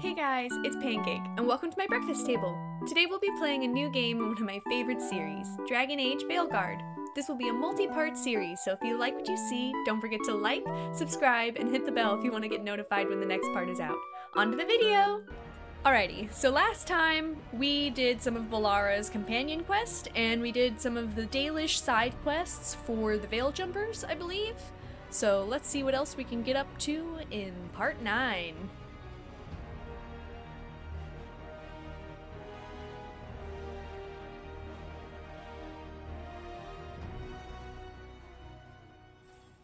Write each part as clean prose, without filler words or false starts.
Hey guys, it's Pancake, and welcome to my breakfast table. Today we'll be playing a new game in one of my favorite series, Dragon Age Veilguard. This will be a multi-part series, so if you like what you see, don't forget to like, subscribe, and hit the bell if you want to get notified when the next part is out. On to the video! Alrighty, so last time we did some of Valara's companion quest, and we did some of the Dalish side quests for the Veil Jumpers, I believe. So let's see what else we can get up to in part 9.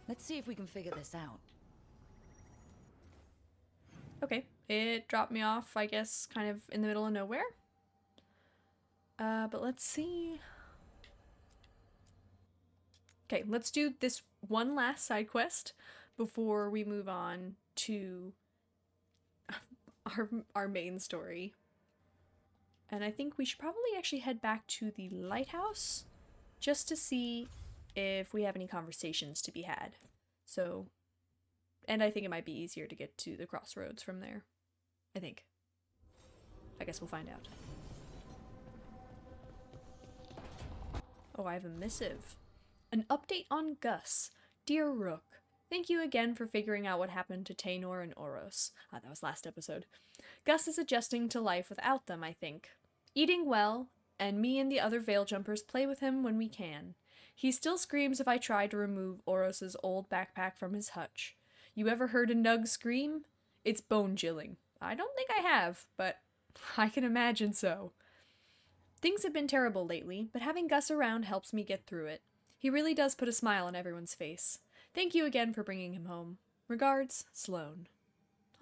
Let's see if we can figure this out. Okay, it dropped me off, I guess, kind of in the middle of nowhere. But let's see. Okay, let's do this one last side quest before we move on to our main story. And I think we should probably actually head back to the lighthouse just to see if we have any conversations to be had. So, and I think it might be easier to get to the crossroads from there. I think. I guess we'll find out. Oh, I have a missive. An update on Gus. Dear Rook, thank you again for figuring out what happened to Taynor and Oros. That was last episode. Gus is adjusting to life without them, I think. Eating well, and me and the other Veil Jumpers play with him when we can. He still screams if I try to remove Oros's old backpack from his hutch. You ever heard a Nug scream? It's bone-chilling. I don't think I have, but I can imagine so. Things have been terrible lately, but having Gus around helps me get through it. He really does put a smile on everyone's face. Thank you again for bringing him home. Regards, Sloane.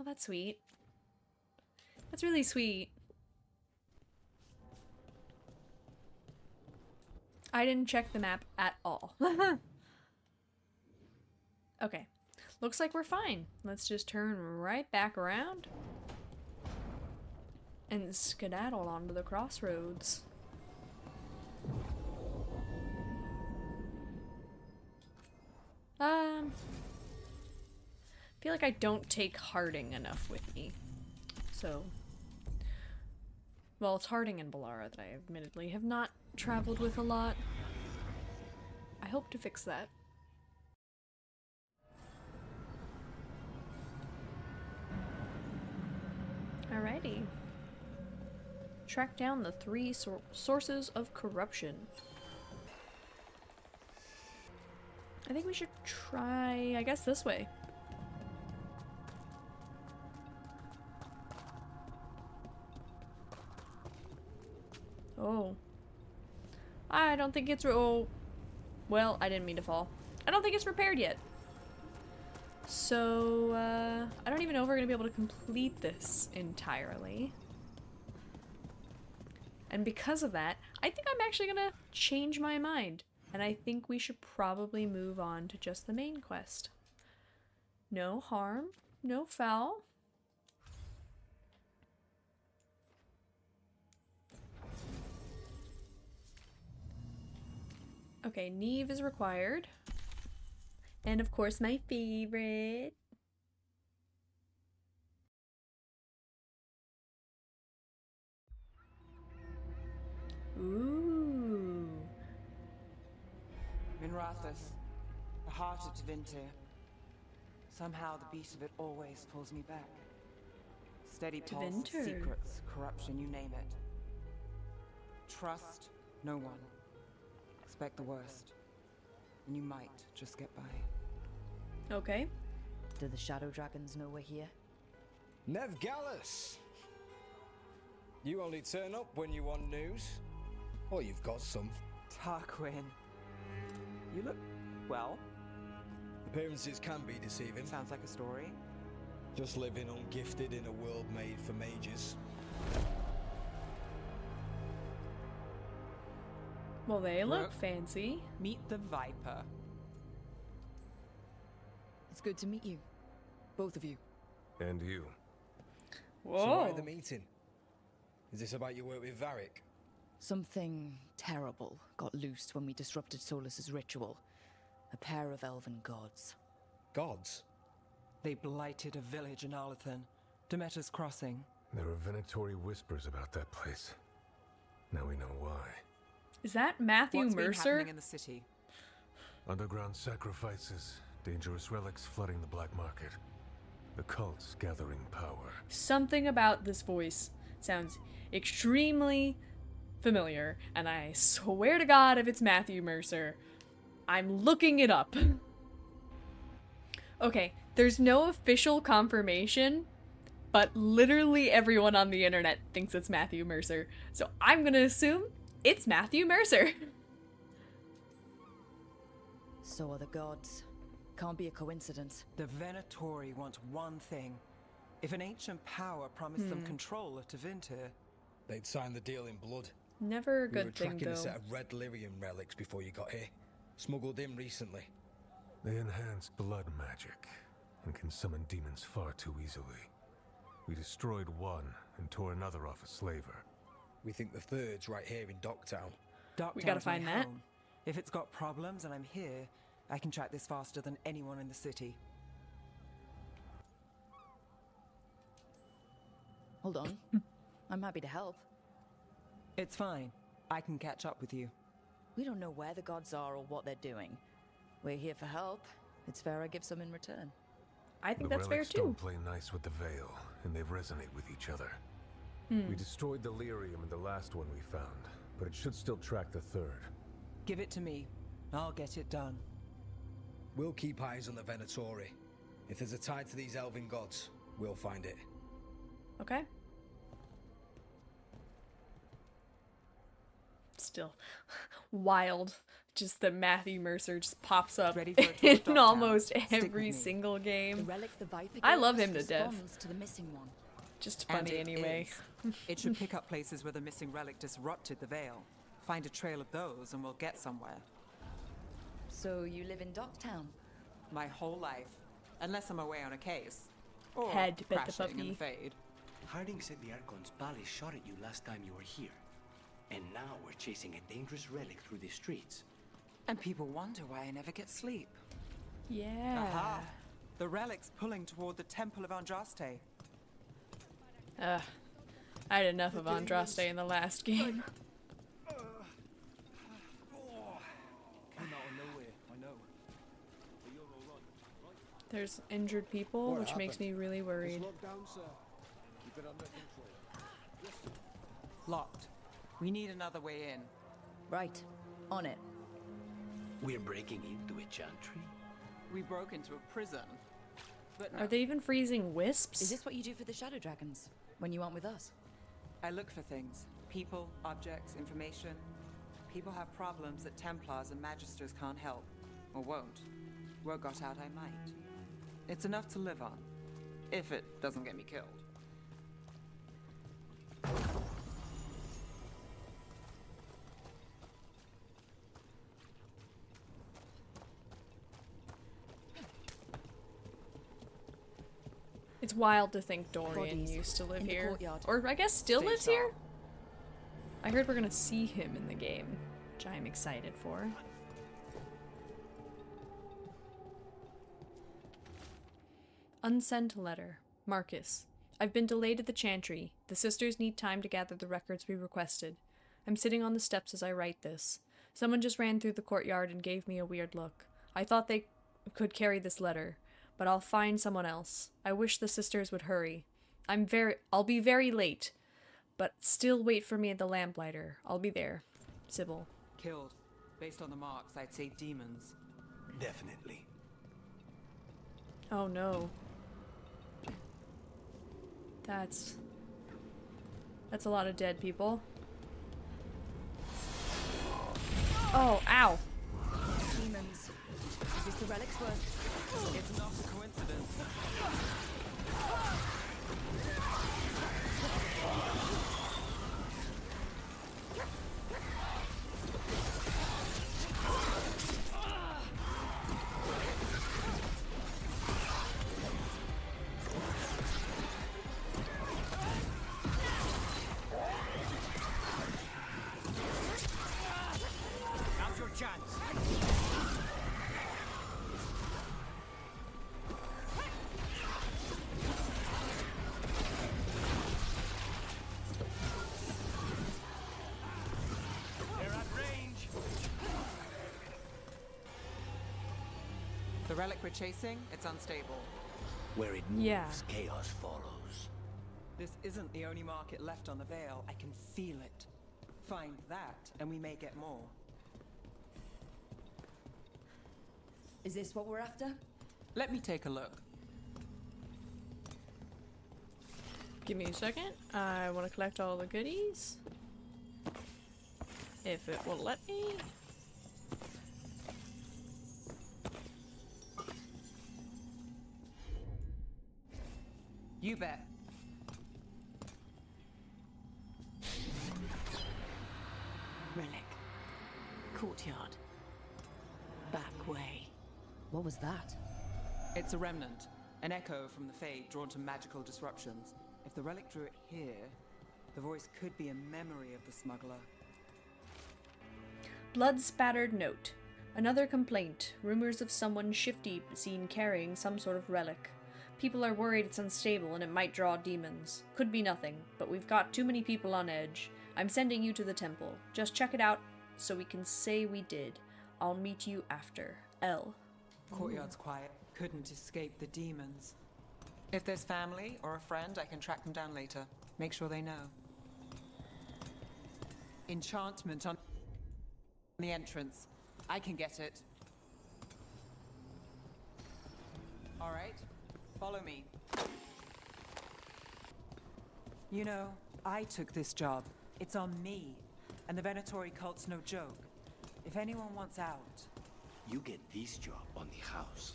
Oh, that's sweet. That's really sweet. I didn't check the map at all. Okay. Looks like we're fine. Let's just turn right back around and skedaddle onto the crossroads. I feel like I don't take Harding enough with me. So, well, it's Harding and Valara that I admittedly have not traveled with a lot. I hope to fix that. Alrighty. Track down the 3 sources of corruption. I think we should try, I guess, this way. Oh. I don't think it's oh. Well, I didn't mean to fall. I don't think it's repaired yet. So, I don't even know if we're gonna be able to complete this entirely. And because of that, I think I'm actually gonna change my mind. And I think we should probably move on to just the main quest. No harm, no foul. Okay, Neve is required. And of course, my favorite. Ooh. Minrathous, the heart of Tevinter. Somehow the beat of it always pulls me back. Steady pulse, Tevinter. secrets, corruption, you name it. Trust no one. Expect the worst, and you might just get by. Okay. Do the Shadow Dragons know we're here? Nev Gallus! You only turn up when you want news. Or you've got some. Tarquin, you look well. Appearances can be deceiving. Sounds like a story. Just living ungifted in a world made for mages. Well, they look Rook. fancy. Meet the Viper. It's good to meet you. Both of you. And you. Whoa. So why the meeting? Is this about your work with Varric? Something terrible got loosed when we disrupted Solus's ritual. A pair of elven gods. Gods? They blighted a village in Arlathan, Demeter's Crossing. There are venatory whispers about that place. Now we know why. Is that Matthew What's been Mercer? happening in the city? Underground sacrifices, dangerous relics flooding the black market. The cults gathering power. Something about this voice sounds extremely familiar, and I swear to God if it's Matthew Mercer, I'm looking it up. Okay, there's no official confirmation, but literally everyone on the internet thinks it's Matthew Mercer, so I'm gonna assume it's Matthew Mercer. So are the gods. Can't be a coincidence. The Venatori want one thing. If an ancient power promised them control of Tevinter, They'd sign the deal in blood. Never a We were good thing, tracking though. a set of red lyrium relics before you got here. Smuggled in recently. They enhance blood magic and can summon demons far too easily. We destroyed one and tore another off a slaver. We think the third's right here in Docktown. We gotta Docktown's my find that. home. If it's got problems and I'm here, I can track this faster than anyone in the city. Hold on. I'm happy to help. It's fine. I can catch up with you. We don't know where the gods are or what they're doing. We're here for help. It's fair I give some in return. I think The that's fair relics too. don't play nice with the Veil, and they resonate with each other. We destroyed the lyrium in the last one we found, but it should still track the third. Give it to me. I'll get it done. We'll keep eyes on the Venatori. If there's a tie to these elven gods, we'll find it. Okay. Still wild. Just that Matthew Mercer just pops up Ready for a tour of in Docktown? almost Stick with every me. single The game. relic the Viper I gave love us him to death. responds to the missing one. Just And funny it anyway. is. It should pick up places where the missing relic disrupted the Veil. Find a trail of those and we'll get somewhere. So you live in Docktown? My whole life. Unless I'm away on a case. Or Had to pet the crashing in puppy. the Fade. Harding said the Archon's ballet shot at you last time you were here. And now we're chasing a dangerous relic through the streets. And people wonder why I never get sleep. Yeah. Aha! The relic's pulling toward the Temple of Andraste. I had enough of Andraste in the last game. Came out of nowhere, I know. But you're all right. There's injured people, What which makes me happened? really worried. Locked down, sir. Keep it under control. Locked. We need another way in. Right. On it. We're breaking into a chantry? We broke into a prison. But no, Are they even freezing wisps? Is this what you do for the Shadow Dragons? When you aren't with us? I look for things. People, objects, information. People have problems that Templars and Magisters can't help. Or won't. Word got out I might. It's enough to live on. If it doesn't get me killed. It's wild to think Dorian Bodies used to live in the here. courtyard. Or I guess still Stay lives sharp. here? I heard we're gonna see him in the game, which I'm excited for. Unsent letter. Marcus. I've been delayed at the chantry. The sisters need time to gather the records we requested. I'm sitting on the steps as I write this. Someone just ran through the courtyard and gave me a weird look. I thought they could carry this letter, but I'll find someone else. I wish the sisters would hurry. I'll be very late, but still wait for me at the lamplighter. I'll be there. Sybil. Killed. Based on the marks, I'd say demons. Definitely. Oh no. That's a lot of dead people. Oh, ow. Demons. Is this the relic's worth? It's not a coincidence. Now's your chance. The relic we're chasing, it's unstable. Where it moves, Yeah. chaos follows. This isn't the only market left on the Veil. I can feel it. Find that, and we may get more. Is this what we're after? Let me take a look. Give me a second. I want to collect all the goodies. If it will let me. You bet. Relic. Courtyard. Back way. What was that? It's a remnant. An echo from the Fade drawn to magical disruptions. If the relic drew it here, the voice could be a memory of the smuggler. Blood-spattered note. Another complaint. Rumors of someone shifty seen carrying some sort of relic. People are worried it's unstable and it might draw demons. Could be nothing, but we've got too many people on edge. I'm sending you to the temple. Just check it out so we can say we did. I'll meet you after. L. Courtyard's quiet. Couldn't escape the demons. If there's family or a friend, I can track them down later. Make sure they know. Enchantment on the entrance. I can get it. All right, follow me. You know, I took this job. It's on me. And the Venatori cult's no joke. If anyone wants out... You get this job on the house.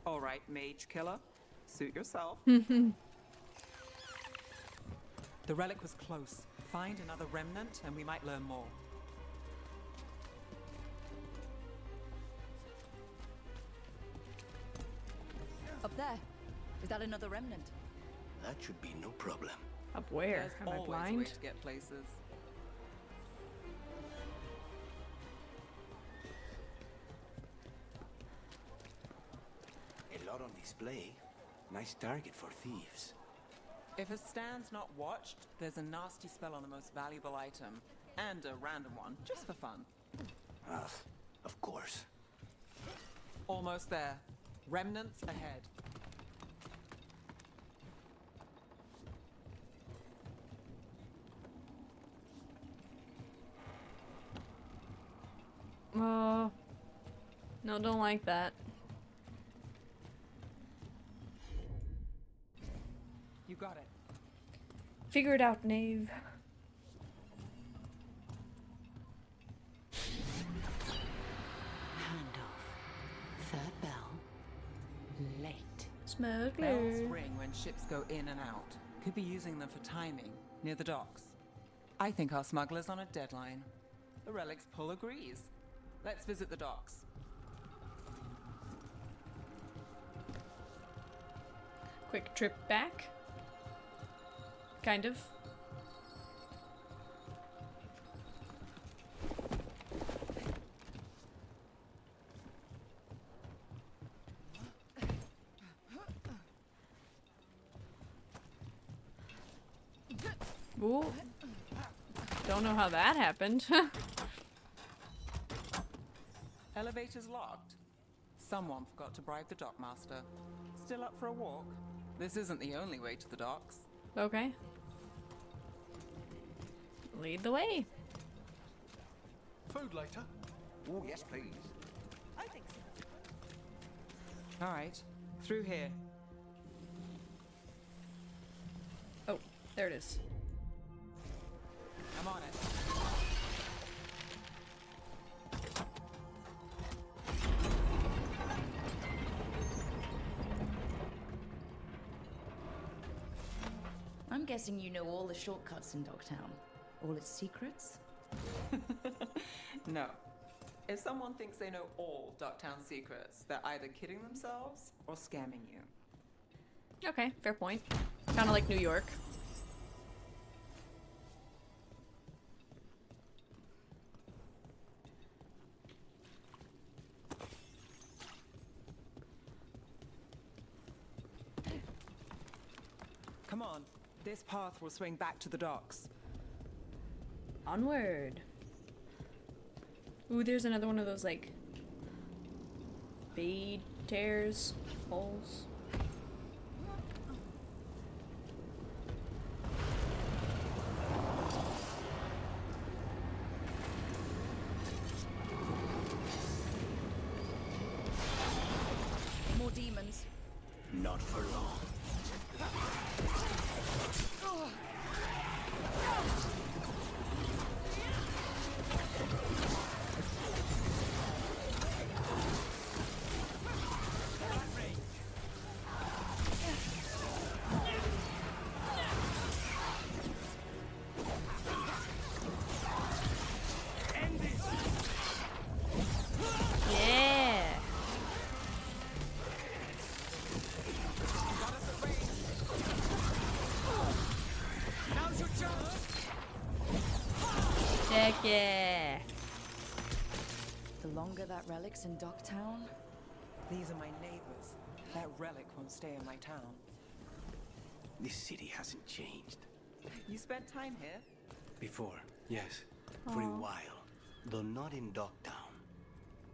All right, mage killer. Suit yourself. Hmm. The relic was close. Find another remnant and we might learn more. Up there. Is that another remnant? That should be no problem. Up where? There's Am I always a way blind? to get places. A lot on display. Nice target for thieves. If a stand's not watched, there's a nasty spell on the most valuable item. And a random one, just for fun. Ah, of course. Almost there. Remnants ahead. Oh. No, don't like that. You got it. Figure it out, knave. Handoff. Third bell. Late. Smuggler. Bells ring when ships go in and out. Could be using them for timing, near the docks. I think our smuggler's on a deadline. The relic's pull agrees. Let's visit the docks. Quick trip back. Kind of. Ooh. Don't know how that happened. Elevator's locked. Someone forgot to bribe the dockmaster. Still up for a walk? This isn't the only way to the docks. Okay. Lead the way. Food later? Oh, yes, please. All right, through here. Oh, there it is. I'm on it. I'm guessing you know all the shortcuts in Dogtown. All its secrets? No. If someone thinks they know all Ducktown secrets, they're either kidding themselves or scamming you. Okay, fair point. Kind of like New York. Come on, this path will swing back to the docks. Onward. Ooh, there's another one of those, like, fade tears, holes. More demons. Not for long. Yeah. Heck yeah. The longer that relic's in Docktown, These are my neighbors. That relic won't stay in my town. This city hasn't changed. You spent time here? Before, yes. For a while. Though not in Dogtown.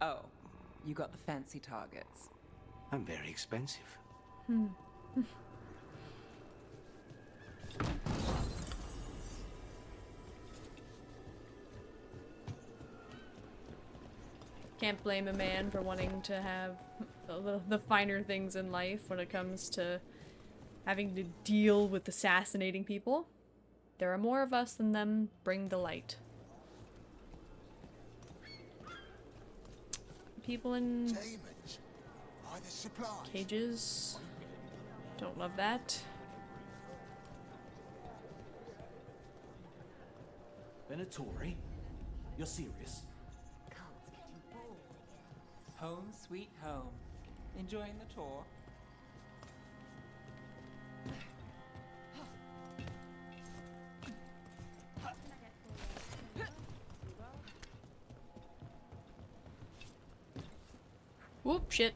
Oh, you got the fancy targets. I'm very expensive. Can't blame a man for wanting to have the finer things in life when it comes to having to deal with assassinating people. There are more of us than them. Bring the light. People in Demons. By the supplies. cages. Don't love that. Venatori? You're serious? Home sweet home. Enjoying the tour? Whoop, shit.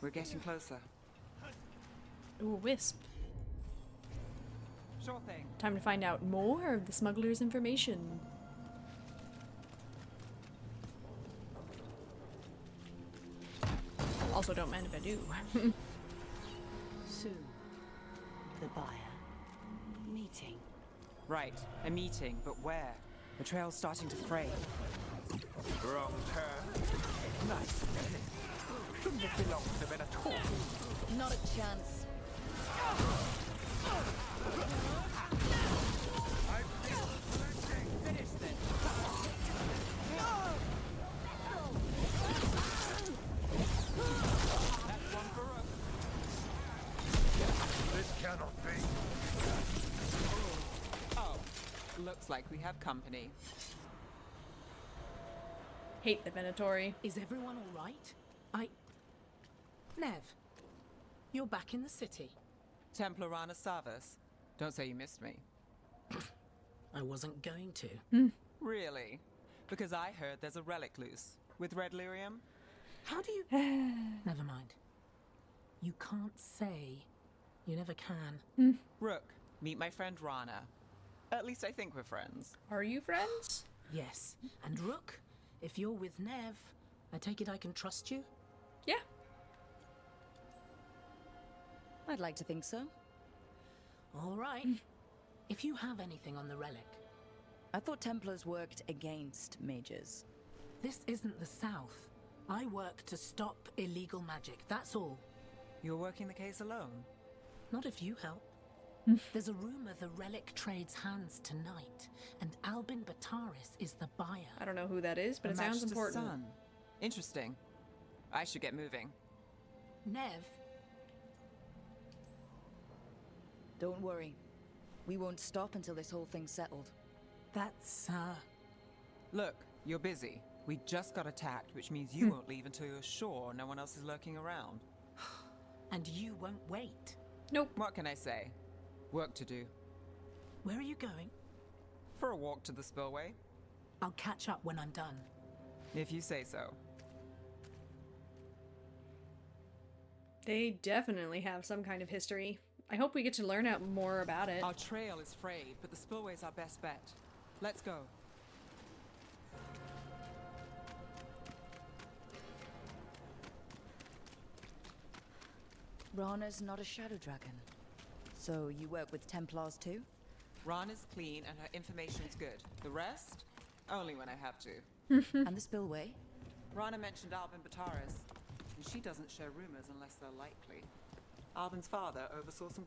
We're getting closer. Ooh, wisp. Sure thing. Time to find out more of the smuggler's information. Also, don't mind if I do. Soon. The buyer. Meeting. Right, a meeting, but where? The trail's starting to fray. Wrong turn. Nice. Shouldn't it belong to Venator? not a chance. Finish this. That's one for us. This cannot be. Oh, looks like we have company. Hate the Venatori. Is everyone all right? Nev, you're back in the city. Templar Rana Savas. Don't say you missed me. I wasn't going to. Really? Because I heard there's a relic loose. With red lyrium? How do you... Never mind. You can't say. You never can. Rook, meet my friend Rana. At least I think we're friends. Are you friends? Yes. And Rook, if you're with Nev, I take it I can trust you? Yeah. I'd like to think so. All right. If you have anything on the relic, I thought Templars worked against mages. this isn't the South. I work to stop illegal magic, that's all. You're working the case alone? Not if you help. There's a rumor the relic trades hands tonight, and Albin Bataris is the buyer. I don't know who that is, but A it match sounds to important. Sun. Interesting. I should get moving. Nev, Don't worry. We won't stop until this whole thing's settled. that's, Look, you're busy. We just got attacked, which means you won't leave until you're sure no one else is lurking around. and you won't wait. Nope. What can I say? Work to do. Where are you going? For a walk to the spillway. I'll catch up when I'm done. If you say so. They definitely have some kind of history. I hope we get to learn out more about it. Our trail is frayed, but the spillway's our best bet. Let's go. Rana's not a shadow dragon. So you work with Templars too? Rana's clean and her information's good. The rest? Only when I have to. And the spillway? Rana mentioned Albin Bataris, and she doesn't share rumors unless they're likely. Albin's father oversaw some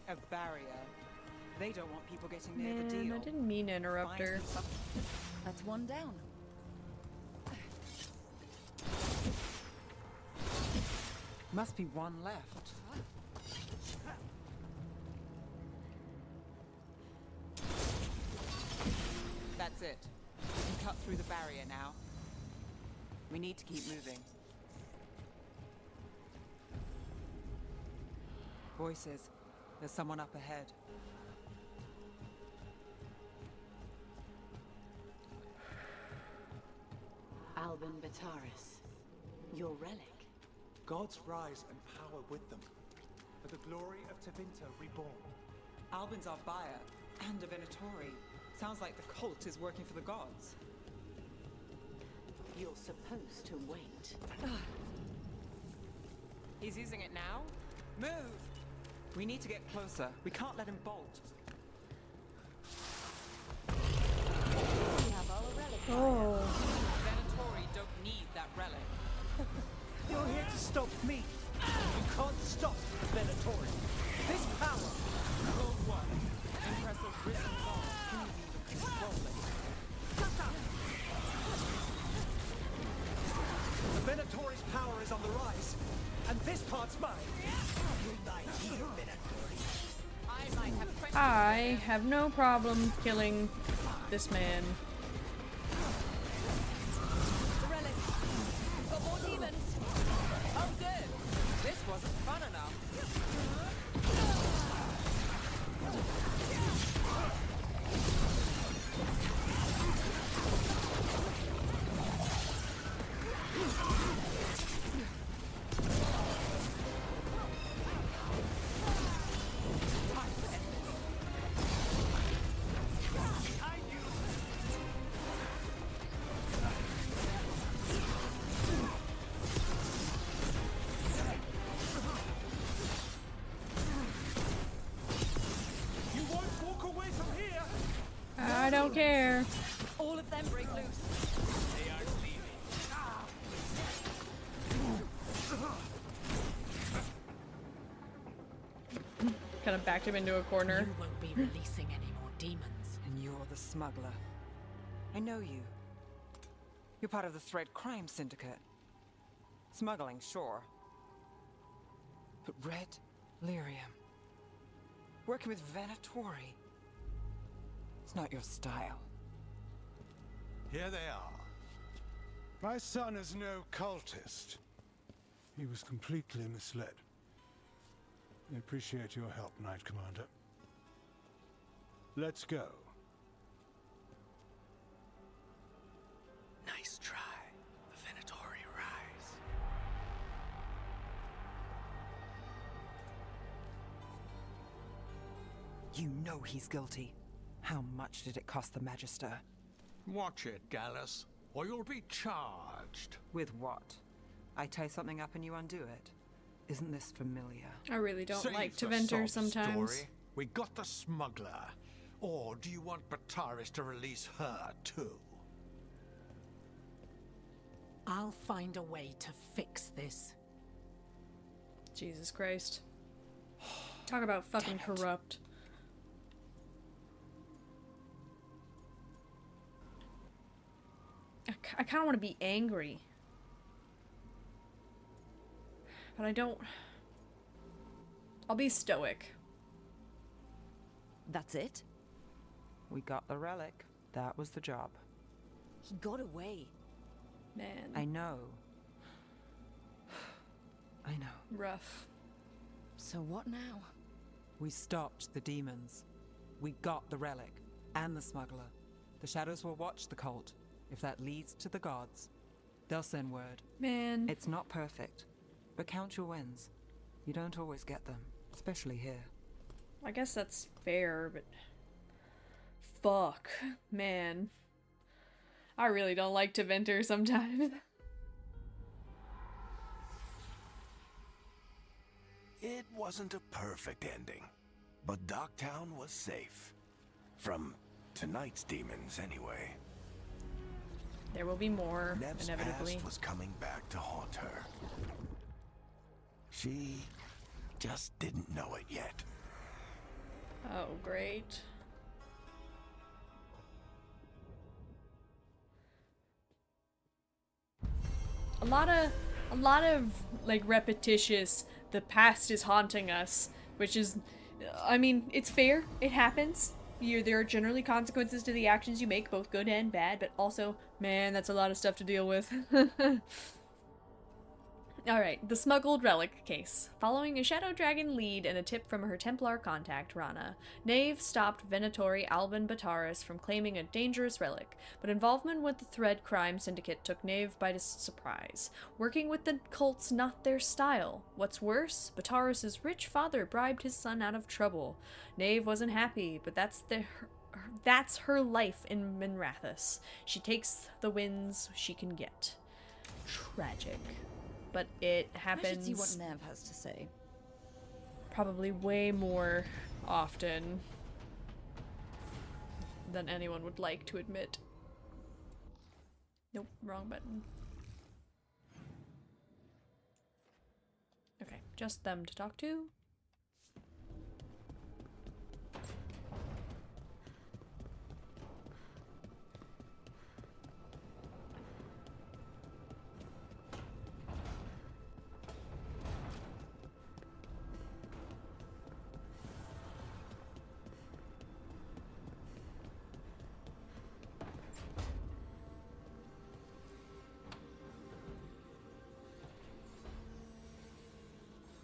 a barrier. They don't want people getting near the Man, deal. I didn't mean to interrupt her. That's one down. Must be one left. That's it. We can cut through the barrier now. We need to keep moving. Voices. There's someone up ahead. Albin Bataris, your relic. Gods rise and power with them, for the glory of Tevinter reborn. Albin's our buyer, and a Venatori. Sounds like the cult is working for the gods. You're supposed to wait. He's using it now? Move! We need to get closer. We can't let him bolt. We have our relic. Oh. Venatori don't need that relic. You're here to stop me. You can't stop Venatori. This power. Code 1. Impressive risen god. Can you even control it? The Venatori's power is on the rise, and this part's mine. You lie here, Venatori. I might have questions. I have no problem killing this man. The relic. Got more demons. Oh, good. This wasn't fun enough. I don't care. All of them break loose. They are leaving. Kind of backed him into a corner. You won't be releasing any more demons. And you're the smuggler. I know you. You're part of the Thread Crime Syndicate. Smuggling, sure. But Red Lyrium. Working with Venatori. It's not your style. Here they are. My son is no cultist. He was completely misled. I appreciate your help, Knight Commander. Let's go. Nice try. The Venatori rise. You know he's guilty. How much did it cost the Magister? Watch it, Gallus, or you'll be charged. With what? I tie something up and you undo it. Isn't this familiar? I really don't Save like the Teventer sob sometimes. story. We got the smuggler. Or do you want Bataris to release her, too? I'll find a way to fix this. Jesus Christ. Talk about fucking corrupt. I kind of want to be angry. But I don't... I'll be stoic. That's it? We got the relic. That was the job. He got away. Man. I know. I know. Rough. So what now? We stopped the demons. We got the relic. And the smuggler. The shadows will watch the cult. If that leads to the gods, they'll send word. Man. It's not perfect, but count your wins. You don't always get them, especially here. I guess that's fair, but fuck, man. I really don't like Teventer sometimes. It wasn't a perfect ending, but Docktown was safe. From tonight's demons, anyway. There will be more, Nev's inevitably. past was coming back to haunt her. She just didn't know it yet. Oh, great. A lot of like repetitious, the past is haunting us, which is, I mean, it's fair, it happens. There are generally consequences to the actions you make, both good and bad, but also, man, that's a lot of stuff to deal with. Alright, the smuggled relic case. Following a Shadow Dragon lead and a tip from her Templar contact, Rana, Nave stopped Venatori Albin Bataris from claiming a dangerous relic, but involvement with the Thread crime syndicate took Nave by surprise. Working with the cult's not their style. What's worse, Bataris' rich father bribed his son out of trouble. Nave wasn't happy, but that's her life in Minrathous. She takes the wins she can get. Tragic. But it happens. I should see what Nev has to say. Probably way more often than anyone would like to admit. Nope, wrong button. Okay, just them to talk to.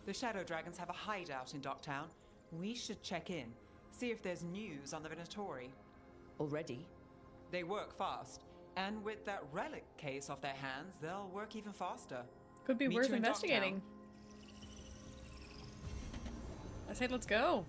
The Shadow Dragons have a hideout in Docktown. We should check in, see if there's news on the Venatori. Already? They work fast, and with that relic case off their hands, they'll work even faster. Could be Meet worth you in investigating. I say let's go.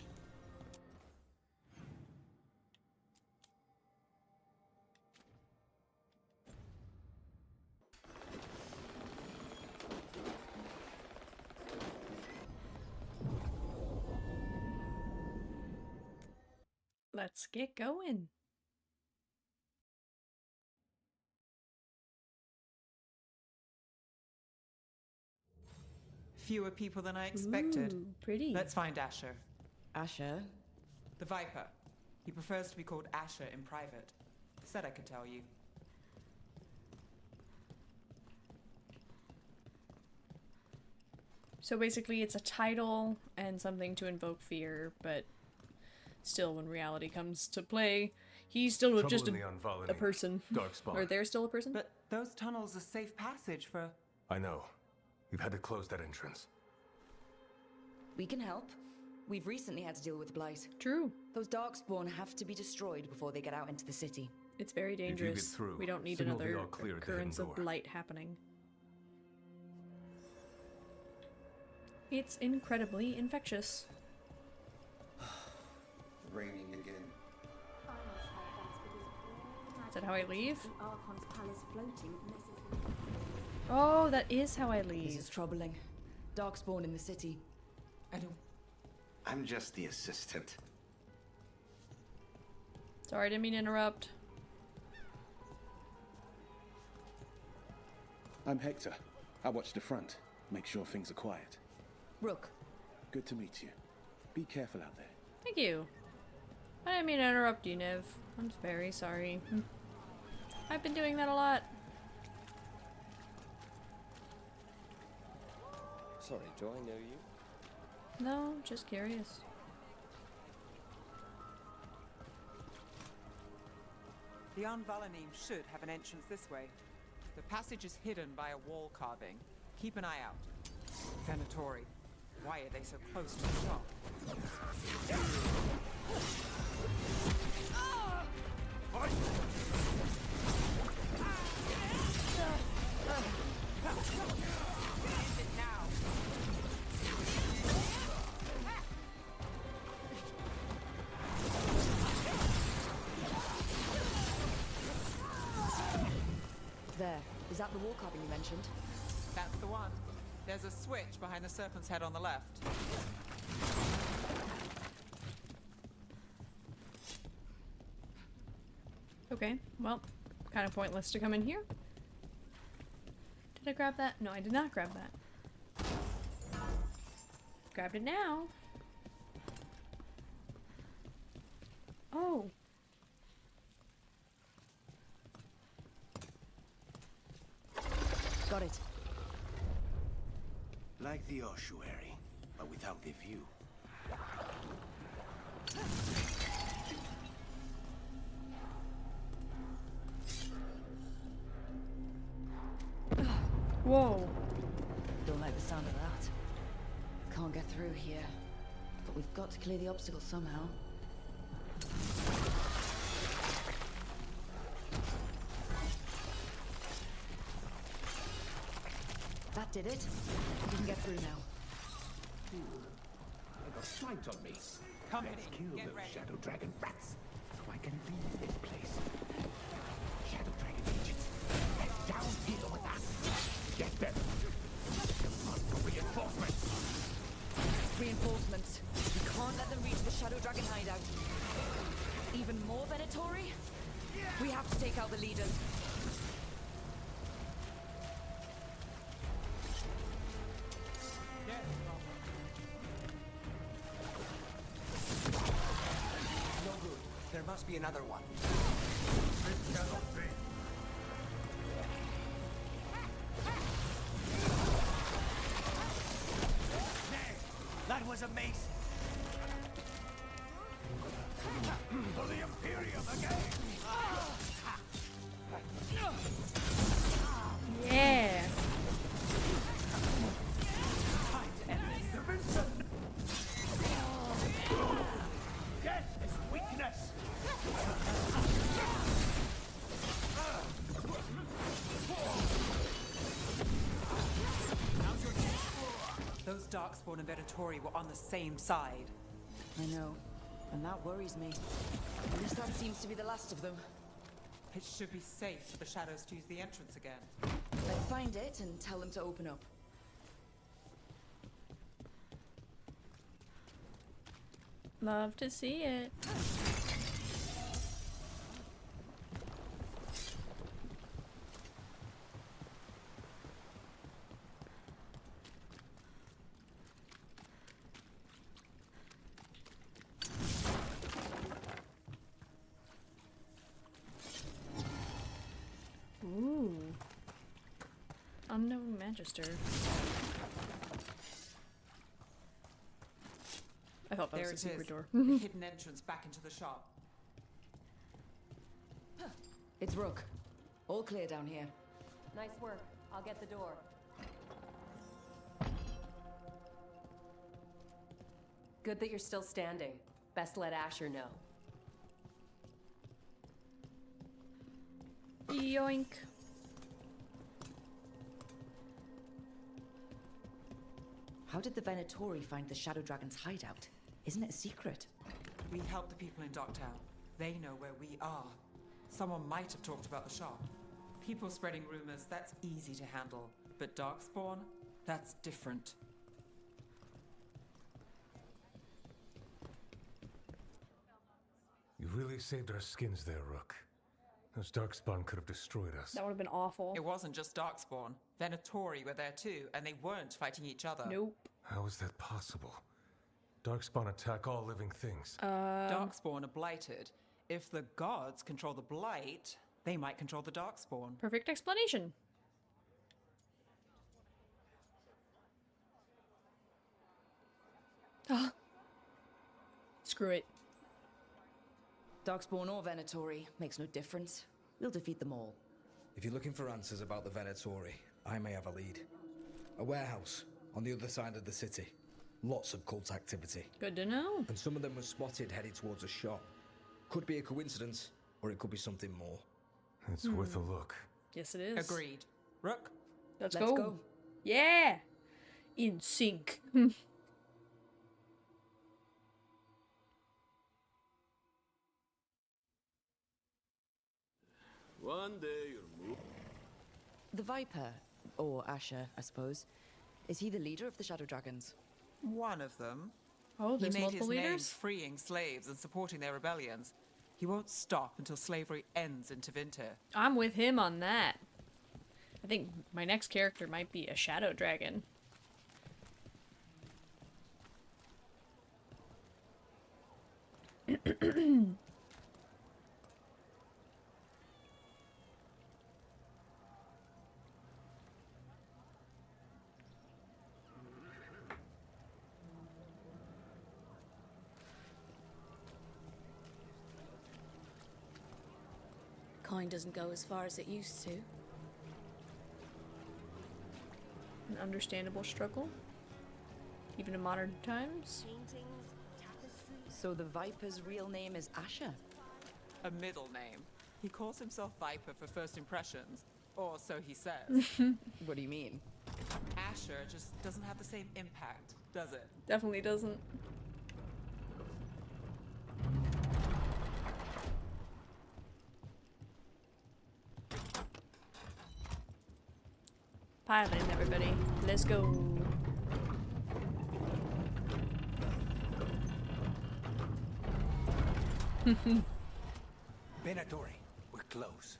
Let's get going. Fewer people than I expected. Ooh, pretty. Let's find Asher. Asher? The Viper. He prefers to be called Asher in private. Said I could tell you. So basically it's a title and something to invoke fear, but still when reality comes to play, he's still Trouble just in the Unvalid a person. Darkspawn. Or they're still a person? But those tunnels are safe passage for... I know. We've had to close that entrance. We can help. We've recently had to deal with Blight. True. Those Darkspawn have to be destroyed before they get out into the city. It's very dangerous. through, We don't need signal the another all clear at the occurrence hidden of door. blight happening. It's incredibly infectious. Raining again. Is that how I leave? Oh, that is how I leave. This is troubling. Darkspawn in the city. I'm just the assistant. Sorry, I didn't mean to interrupt. I'm Hector. I watch the front. Make sure things are quiet. Rook. Good to meet you. Be careful out there. Thank you. I didn't mean to interrupt you, Niv. I'm very sorry. I've been doing that a lot. Sorry, do I know you? No, just curious. The Anvalanim should have an entrance this way. The passage is hidden by a wall carving. Keep an eye out. Venatori. Why are they so close to the top? There. Is that the wall carving you mentioned? That's the one. There's a switch behind the serpent's head on the left. Okay, well, kind of pointless to come in here. Did I grab that? No, I did not grab that. Grabbed it now. Oh. Got it. Like the ossuary, but without the view. Whoa. Don't like the sound of that. Can't get through here. But we've got to clear the obstacle somehow. That did it. We can get through now. I got sight on me. Come Let's in, kill get those ready. shadow dragon rats, so I can leave this place. Shadow dragon agents, head down here with us. Get them. Demand for reinforcements. Reinforcements. We can't let them reach the Shadow Dragon hideout. Even more Venatori? We have to take out the leaders. No good. There must be another one. That was amazing. For the Imperium again! Yeah. Get his weakness. Those Darkspawn and Venatori were on the same side. I know. And that worries me. At least that seems to be the last of them. It should be safe for the shadows to use the entrance again. Let's find it and tell them to open up. Love to see it. Ooh. Unknown Magister. I thought that There was a it secret is. door. The hidden entrance back into the shop. It's Rook. All clear down here. Nice work. I'll get the door. Good that you're still standing. Best let Asher know. Yoink. How did the Venatori find the Shadow Dragon's hideout? Isn't it a secret? We help the people in Docktown. They know where we are. Someone might have talked about the shop. People spreading rumors, that's easy to handle. But Darkspawn, that's different. You really saved our skins there, Rook. Those Darkspawn could have destroyed us. That would have been awful. It wasn't just Darkspawn. Venatori were there too, and they weren't fighting each other. Nope. How is that possible? Darkspawn attack all living things. Darkspawn are blighted. If the gods control the blight, they might control the Darkspawn. Perfect explanation. Ah. Screw it. Darkspawn or Venatori, makes no difference. We'll defeat them all. If you're looking for answers about the Venatori, I may have a lead. A warehouse on the other side of the city. Lots of cult activity. Good to know. And some of them were spotted headed towards a shop. Could be a coincidence, or it could be something more. It's worth a look. Yes, it is. Agreed. Rook? Let's Let's go. go. Yeah! In sync. One day you'll move. The Viper, or Asher, I suppose. Is he the leader of the Shadow Dragons? One of them. Oh, He there's made multiple his name leaders? freeing slaves and supporting their rebellions. He won't stop until slavery ends in Tevinter. I'm with him on that. I think my next character might be a Shadow Dragon. Coin doesn't go as far as it used to. An understandable struggle, even in modern times. So the Viper's real name is Asher? A middle name. He calls himself Viper for first impressions, or so he says. What do you mean? Asher just doesn't have the same impact, does it? Definitely doesn't. Pile in, everybody. Let's go. Venatori, we're close.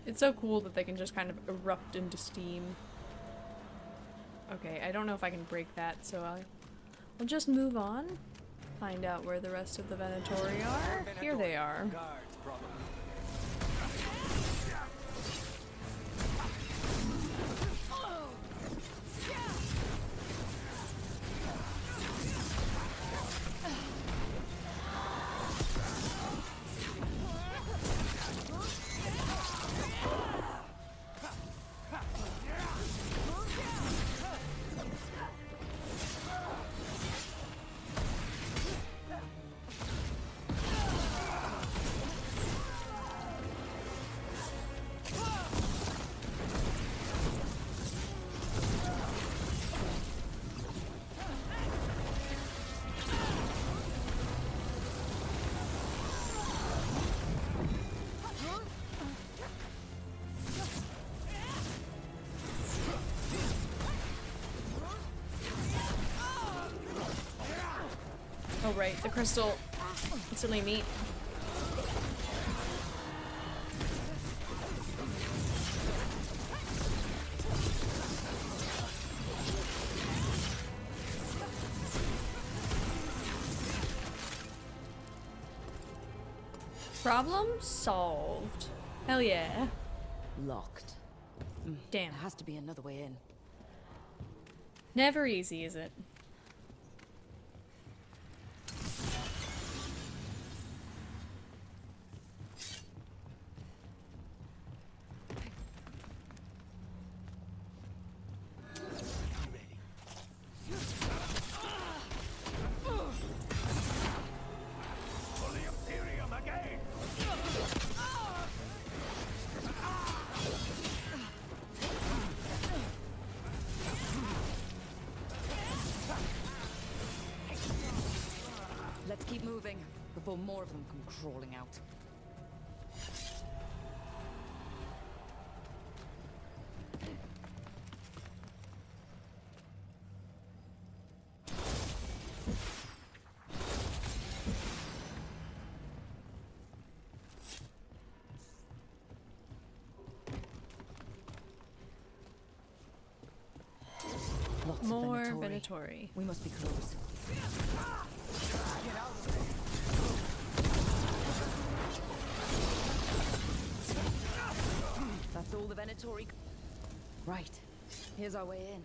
It's so cool that they can just kind of erupt into steam. Okay, I don't know if I can break that, so I'll just move on. Find out where the rest of the Venatori are. Here they are. Guards, probably. Oh right, the crystal instantly meet. Problem solved. Hell yeah. Locked. Damn. There has to be another way in. Never easy, is it? Let's keep moving before more of them come crawling out. Lots More of Venatori. We must be close. That's all the Venatori. Right. Here's our way in.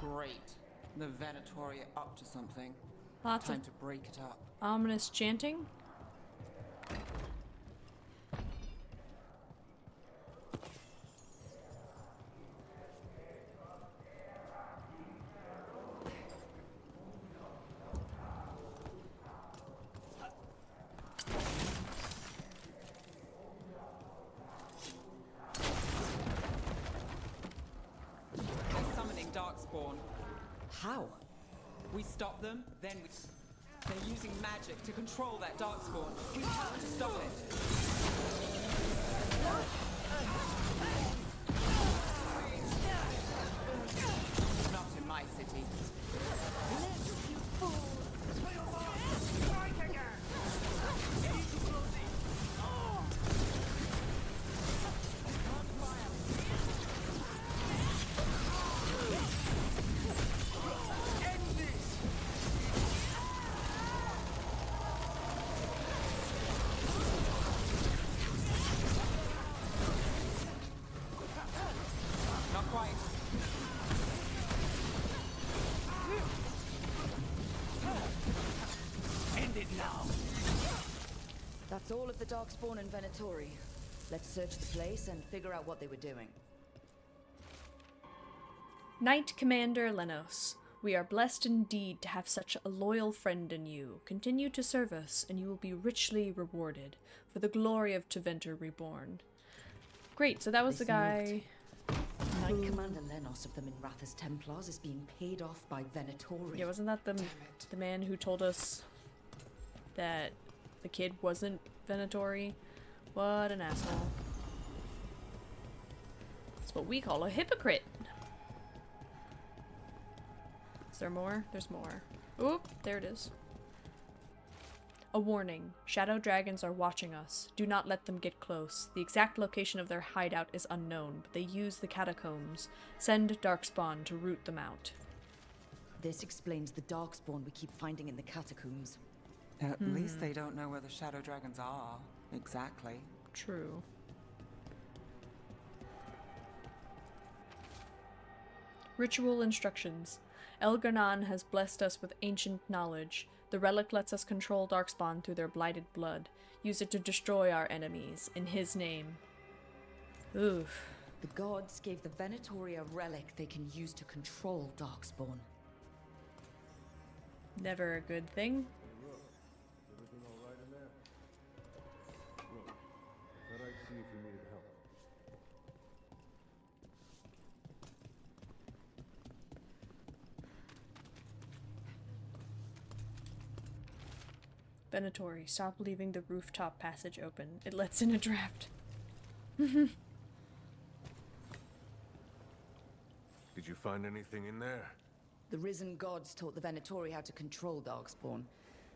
Great. The Venatori are up to something. Lots Time of to break it up. ominous chanting. They're summoning Darkspawn. How? We stop them, then we... They're using magic to control that Darkspawn. We have to stop it. Not in my city. Not quite. End it now. That's all of the Darkspawn and Venatori. Let's search the place and figure out what they were doing. Knight Commander Lenos, we are blessed indeed to have such a loyal friend in you. Continue to serve us, and you will be richly rewarded for the glory of Tevinter Reborn. Great, so that was the guy. Knight Commander Lenos of the Minrathous Templars is being paid off by Venatori. Yeah, wasn't that the man who told us that the kid wasn't Venatori? What an asshole. That's what we call a hypocrite. Is there more? There's more. Oop, there it is. A warning. Shadow dragons are watching us. Do not let them get close. The exact location of their hideout is unknown, but they use the catacombs. Send Darkspawn to root them out. This explains the Darkspawn we keep finding in the catacombs. At least they don't know where the shadow dragons are. Exactly. True. Ritual instructions. Elgarnan has blessed us with ancient knowledge. The relic lets us control Darkspawn through their blighted blood. Use it to destroy our enemies, in his name. Oof. The gods gave the Venatori a relic they can use to control Darkspawn. Never a good thing. Everything all right in there? Look, thought I'd see if you needed help. Venatori, stop leaving the rooftop passage open. It lets in a draft. Did you find anything in there? The risen gods taught the Venatori how to control Darkspawn.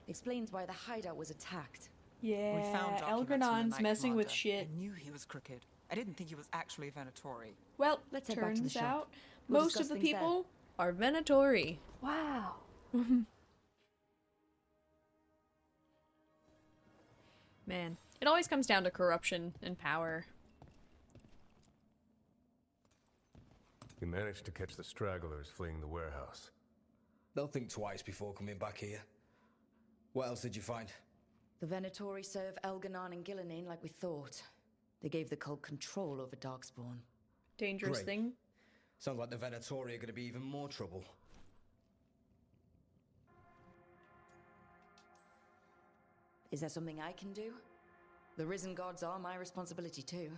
Explains why the hideout was attacked. Yeah, We found documents from the Elgernon's Knight messing with Commander. shit. I knew he was crooked. I didn't think he was actually Venatori. Well, Let's head back to the turns shop. out We'll most of discuss the things there. people are Venatori. Wow. Man, it always comes down to corruption and power. You managed to catch the stragglers fleeing the warehouse. They'll think twice before coming back here. What else did you find? The Venatori serve Elganon and Gillinane like we thought. They gave the cult control over Darkspawn. Dangerous Great. thing. Sounds like the Venatori are going to be even more trouble. Is there something I can do? The risen gods are my responsibility too.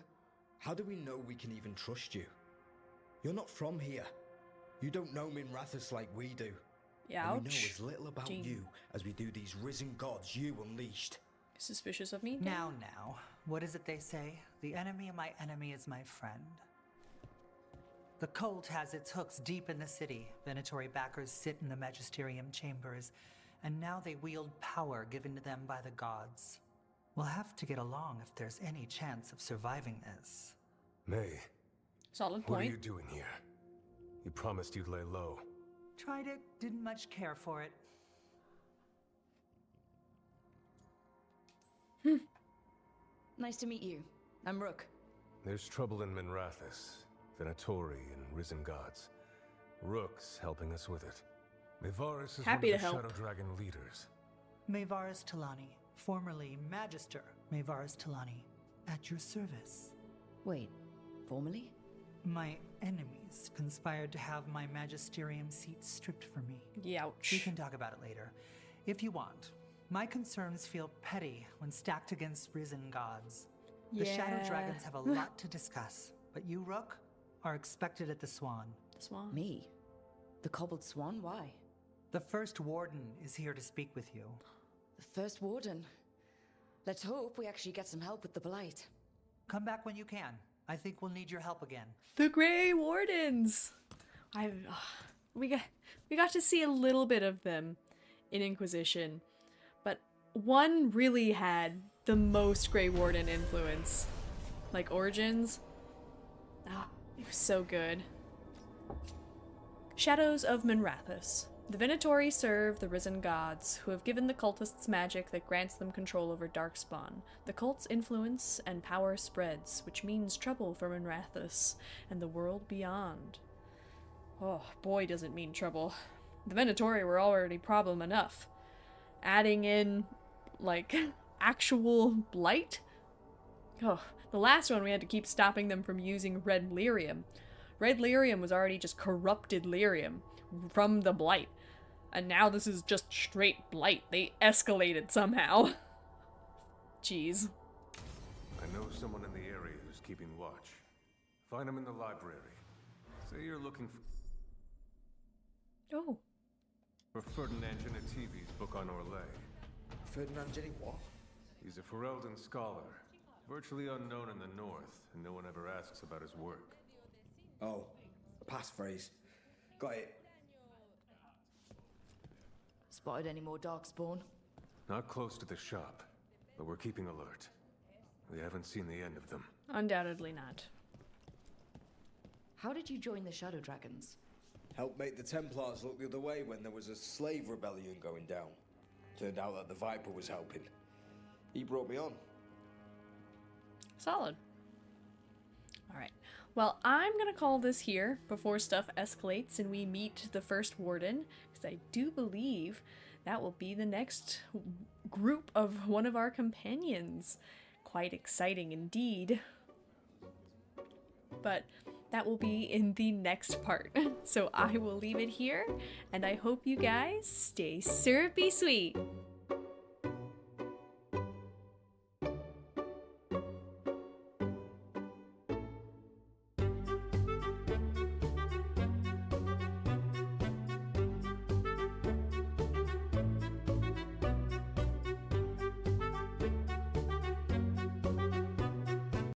How do we know we can even trust you? You're not from here. You don't know Minrathous like we do. Yeah, And we know ouch. as little about Gee. you as we do these risen gods you unleashed. Suspicious of me? Now, what is it they say? The enemy of my enemy is my friend. The cult has its hooks deep in the city. Venatori backers sit in the magisterium chambers, and now they wield power given to them by the gods. We'll have to get along if there's any chance of surviving this. May, Solid what are point. you doing here? You promised you'd lay low. Tried it, didn't much care for it. Nice to meet you. I'm Rook. There's trouble in Minrathous, Venatori and risen gods. Rook's helping us with it. Mevaris is Happy one to of the help. Shadow Dragon leaders. Mevaris Talani, formerly Magister Mevaris Talani, at your service. Wait, formally? My enemies conspired to have my magisterium seat stripped from me. Youch. We can talk about it later, if you want. My concerns feel petty when stacked against risen gods. The Shadow Yeah. Dragons have a lot to discuss, but you, Rook, are expected at the Swan. The Swan? Me? The Cobbled Swan? Why? The First Warden is here to speak with you. The First Warden? Let's hope we actually get some help with the Blight. Come back when you can. I think we'll need your help again. The Grey Wardens! We got to see a little bit of them in Inquisition, but one really had the most Grey Warden influence. Like Origins. It was so good. Shadows of Minrathous. The Venatori serve the risen gods, who have given the cultists magic that grants them control over Darkspawn. The cult's influence and power spreads, which means trouble for Minrathous and the world beyond. Oh, boy does it mean trouble. The Venatori were already problem enough. Adding in, like, actual blight? Oh, the last one we had to keep stopping them from using red lyrium. Red lyrium was already just corrupted lyrium from the blight. And now this is just straight blight. They escalated somehow. Jeez. I know someone in the area who's keeping watch. Find him in the library. Say you're looking Oh. for Ferdinand Genetivi's book on Orlais. Ferdinand Jenny what? He's a Ferelden scholar, virtually unknown in the north, and no one ever asks about his work. Oh, a passphrase. Got it. Spotted any more Darkspawn? Not close to the shop, but we're keeping alert. We haven't seen the end of them. Undoubtedly not. How did you join the Shadow Dragons? Helped make the Templars look the other way when there was a slave rebellion going down. Turned out that the Viper was helping. He brought me on. Solid. Alright. Well, I'm gonna call this here before stuff escalates and we meet the First Warden, because I do believe that will be the next group of one of our companions. Quite exciting indeed. But that will be in the next part. So I will leave it here, and I hope you guys stay syrupy sweet.